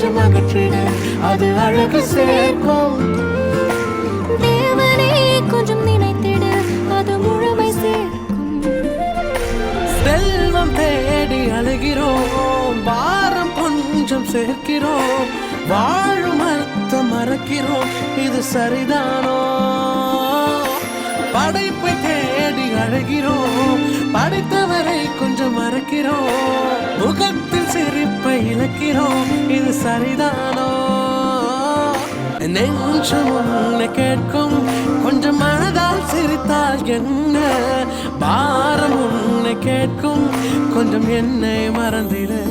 கொஞ்சம் அகற்றிடு, அது அழகு சேர்க்கும். தேவனை கொஞ்சம் நினைத்திடு, அது முழுமை சேர்க்கும். செல்வம் தேடி அழுகிறோம், பாரம் கொஞ்சம் சேர்க்கிறோம், வாழும் அர்த்தம் மறக்கிறோம், இது சரிதானோ? படைப்பை தேடி அழகிறோம், படைத்தவரை கொஞ்சம் மறக்கிறோம், முகத்தில் சிரிப்பை இழக்கிறோம், இது சரிதானோ? நெஞ்சம் உன்னை கேட்கும், கொஞ்சம் மனதால் சிரித்தால் என்ன? பாரம் உன்னை கேட்கும், கொஞ்சம் என்னை மறந்திடு.